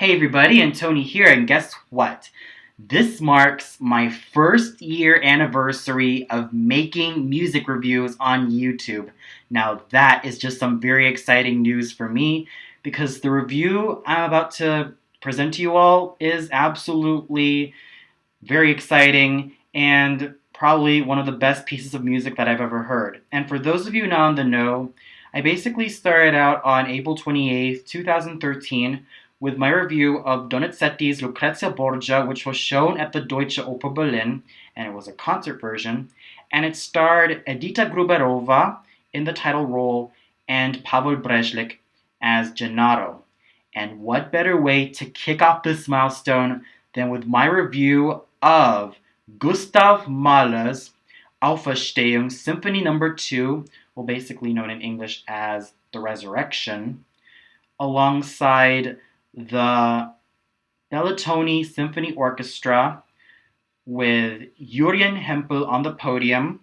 Hey everybody, and Tony here, and guess what? This marks my first year anniversary of making music reviews on YouTube. Now that is just some very exciting news for me because the review I'm about to present to you all is absolutely very exciting and probably one of the best pieces of music that I've ever heard. And for those of you not in the know, I basically started out on April 28th, 2013 with my review of Donizetti's Lucrezia Borgia, which was shown at the Deutsche Oper Berlin, and it was a concert version, and it starred Edita Gruberova in the title role and Pavel Brezlik as Gennaro. And what better way to kick off this milestone than with my review of Gustav Mahler's Auferstehung Symphony No. 2, well basically known in English as the Resurrection, alongside the Bellotone Symphony Orchestra with Jurjen Hempel on the podium,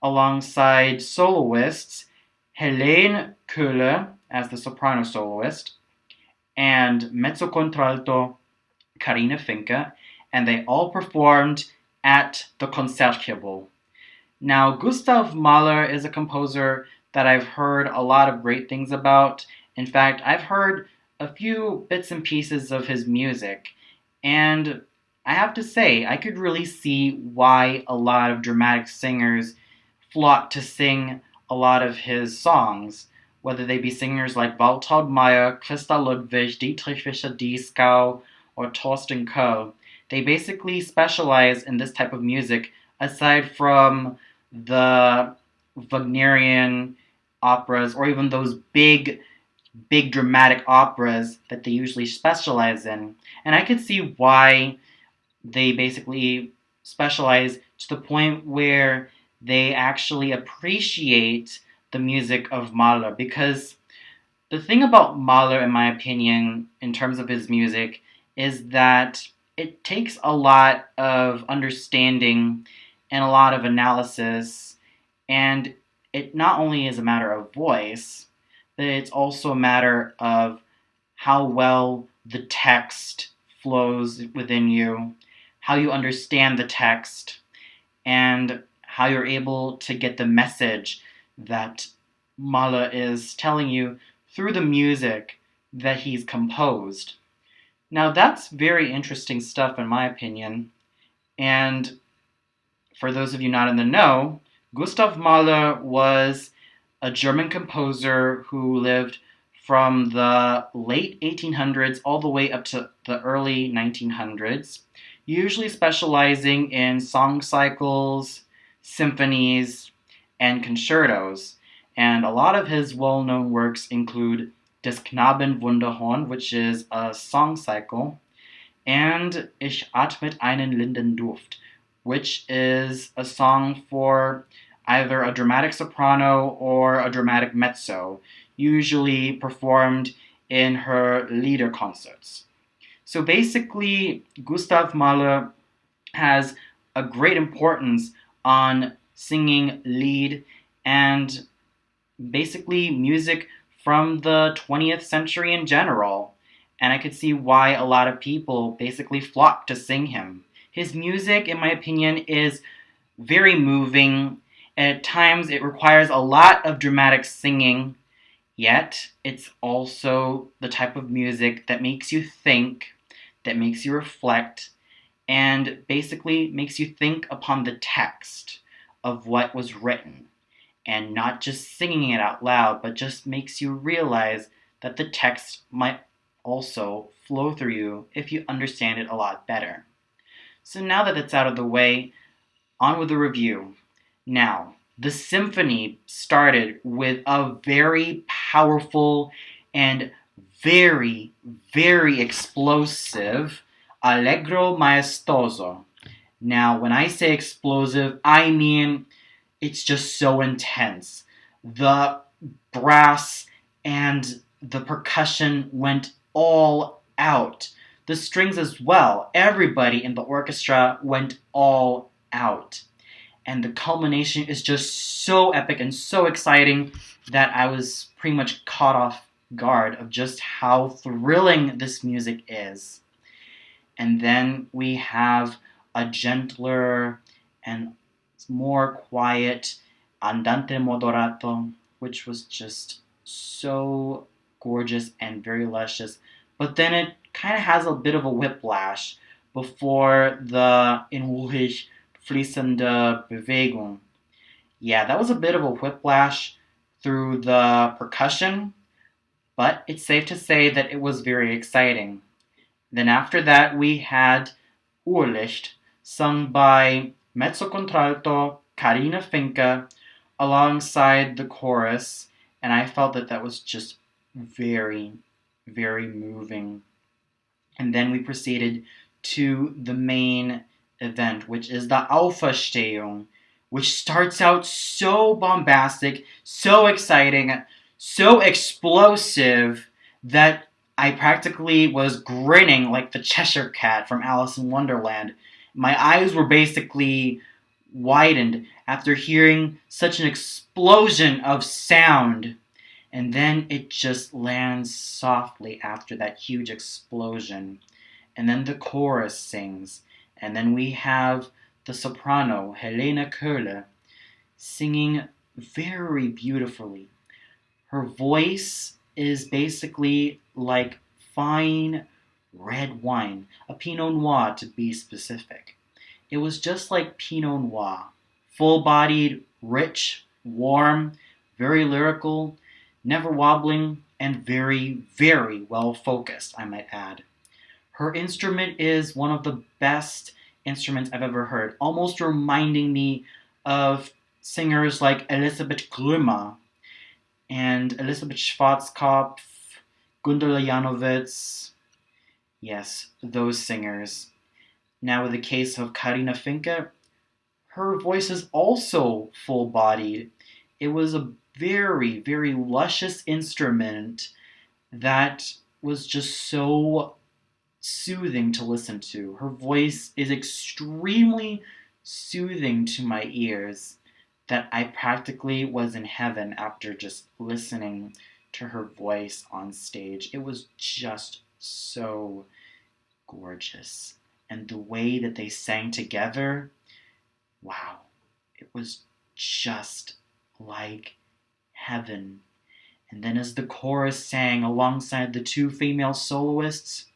alongside soloists Helene Köhler as the soprano soloist and mezzocontralto Karine Finke, and they all performed at the Concertgebouw. Now, Gustav Mahler is a composer that I've heard a lot of great things about. In fact, I've heard a few bits and pieces of his music, and I have to say, I could really see why a lot of dramatic singers flock to sing a lot of his songs, whether they be singers like Waltraud Meyer, Christa Ludwig, Dietrich Fischer-Dieskau, or Thorsten Köhl. They basically specialize in this type of music, aside from the Wagnerian operas, or even those big dramatic operas that they usually specialize in. And I could see why they basically specialize to the point where they actually appreciate the music of Mahler, because the thing about Mahler, in my opinion, in terms of his music, is that it takes a lot of understanding and a lot of analysis, and it not only is a matter of voice, but it's also a matter of how well the text flows within you, how you understand the text, and how you're able to get the message that Mahler is telling you through the music that he's composed. Now that's very interesting stuff in my opinion, and for those of you not in the know, Gustav Mahler was a German composer who lived from the late 1800s all the way up to the early 1900s, usually specializing in song cycles, symphonies, and concertos. And a lot of his well-known works include Des Knaben Wunderhorn, which is a song cycle, and Ich atmet einen linden Duft, which is a song for either a dramatic soprano or a dramatic mezzo, usually performed in her Lieder concerts. So basically, Gustav Mahler has a great importance on singing Lied and basically music from the 20th century in general. And I could see why a lot of people basically flock to sing him. His music, in my opinion, is very moving, and at times it requires a lot of dramatic singing, yet it's also the type of music that makes you think, that makes you reflect, and basically makes you think upon the text of what was written, and not just singing it out loud, but just makes you realize that the text might also flow through you if you understand it a lot better. So now that it's out of the way, on with the review. Now, the symphony started with a very powerful and very explosive Allegro Maestoso. Now, when I say explosive, I mean it's just so intense. The brass and the percussion went all out. The strings as well. Everybody in the orchestra went all out. And the culmination is just so epic and so exciting that I was pretty much caught off guard of just how thrilling this music is. And then we have a gentler and more quiet Andante Moderato, which was just so gorgeous and very luscious. But then it kind of has a bit of a whiplash before the in ruhig fließende Bewegung. Yeah, that was a bit of a whiplash through the percussion, but it's safe to say that it was very exciting. Then after that, we had Urlicht, sung by mezzocontralto Karina Finke alongside the chorus, and I felt that that was just very, very moving. And then we proceeded to the main event, which is the Auferstehung, which starts out so bombastic, so exciting, so explosive that I practically was grinning like the Cheshire Cat from Alice in Wonderland. My eyes were basically widened after hearing such an explosion of sound. And then it just lands softly after that huge explosion. And then the chorus sings. And then we have the soprano, Helene Köhler, singing very beautifully. Her voice is basically like fine red wine, a Pinot Noir to be specific. It was just like Pinot Noir, full-bodied, rich, warm, very lyrical, never wobbling, and very, very well focused, I might add. Her instrument is one of the best instruments I've ever heard, almost reminding me of singers like Elisabeth Grömer and Elisabeth Schwarzkopf, Gundula Janowitz. Yes, those singers. Now, with the case of Karina Finke, her voice is also full-bodied. It was a very, very luscious instrument that was just so soothing to listen to. Her voice is extremely soothing to my ears that I practically was in heaven after just listening to her voice on stage. It was just so gorgeous. And the way that they sang together, wow, it was just like heaven. And then as the chorus sang alongside the two female soloists,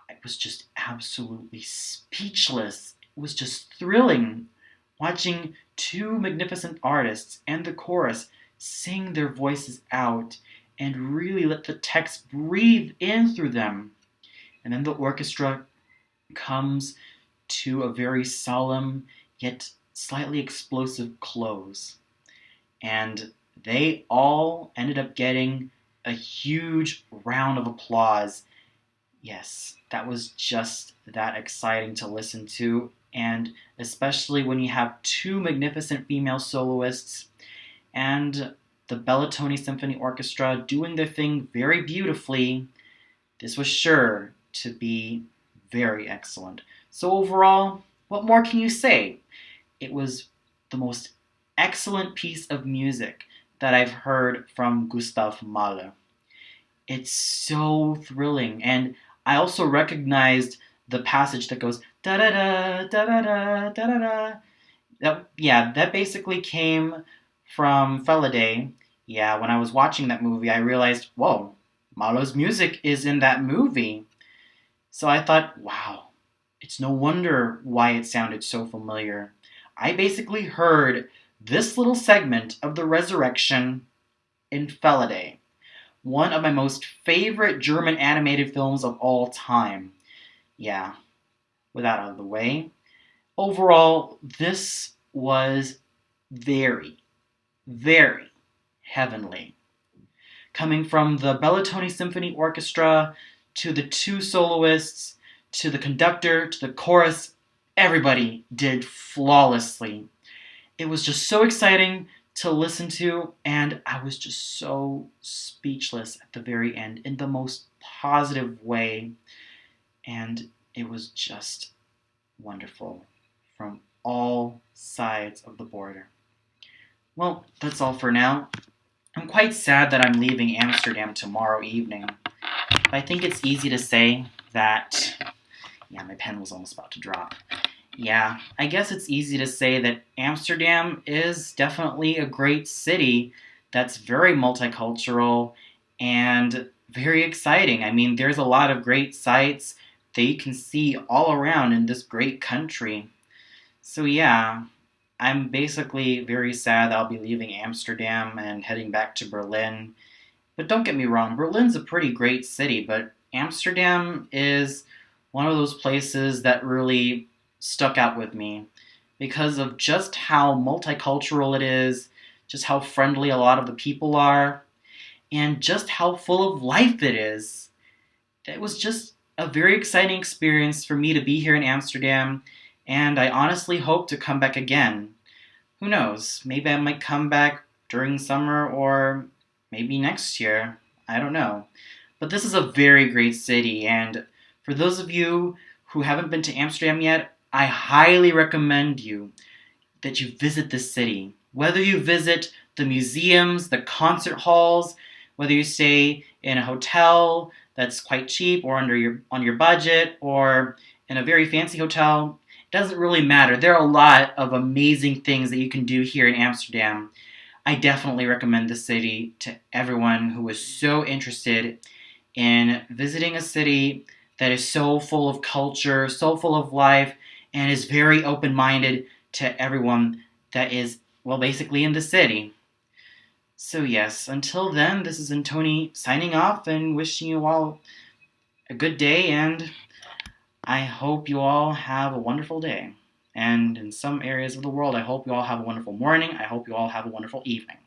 I was just absolutely speechless. It was just thrilling watching two magnificent artists and the chorus sing their voices out and really let the text breathe in through them. And then the orchestra comes to a very solemn yet slightly explosive close. And they all ended up getting a huge round of applause. Yes, that was just that exciting to listen to, and especially when you have two magnificent female soloists and the Bellatoni Symphony Orchestra doing their thing very beautifully, this was sure to be very excellent. So overall, what more can you say? It was the most excellent piece of music that I've heard from Gustav Mahler. It's so thrilling, and I also recognized the passage that goes da da da da da da da da. That basically came from Feliday. Yeah, when I was watching that movie, I realized, whoa, Mahler's music is in that movie. So I thought, wow, it's no wonder why it sounded so familiar. I basically heard this little segment of the Resurrection in Feliday, one of my most favorite German animated films of all time. Yeah, with that out of the way. Overall, this was very, very heavenly. Coming from the Bellatoni Symphony Orchestra to the two soloists, to the conductor, to the chorus, everybody did flawlessly. It was just so exciting to listen to, and I was just so speechless at the very end in the most positive way, and it was just wonderful from all sides of the border. Well, that's all for now. I'm quite sad that I'm leaving Amsterdam tomorrow evening. But I think it's easy to say that. Yeah, my pen was almost about to drop. Yeah, I guess it's easy to say that Amsterdam is definitely a great city that's very multicultural and very exciting. I mean, there's a lot of great sights that you can see all around in this great country. So, yeah, I'm basically very sad that I'll be leaving Amsterdam and heading back to Berlin. But don't get me wrong, Berlin's a pretty great city, but Amsterdam is one of those places that really stuck out with me because of just how multicultural it is, just how friendly a lot of the people are, and just how full of life it is. It was just a very exciting experience for me to be here in Amsterdam, and I honestly hope to come back again. Who knows? Maybe I might come back during summer or maybe next year. I don't know. But this is a very great city, and for those of you who haven't been to Amsterdam yet, I highly recommend that you visit this city. Whether you visit the museums, the concert halls, whether you stay in a hotel that's quite cheap or on your budget, or in a very fancy hotel, it doesn't really matter. There are a lot of amazing things that you can do here in Amsterdam. I definitely recommend the city to everyone who is so interested in visiting a city that is so full of culture, so full of life, and is very open minded to everyone that is, well, basically in the city. So, yes, until then, this is Antoni signing off and wishing you all a good day, and I hope you all have a wonderful day. And in some areas of the world, I hope you all have a wonderful morning. I hope you all have a wonderful evening.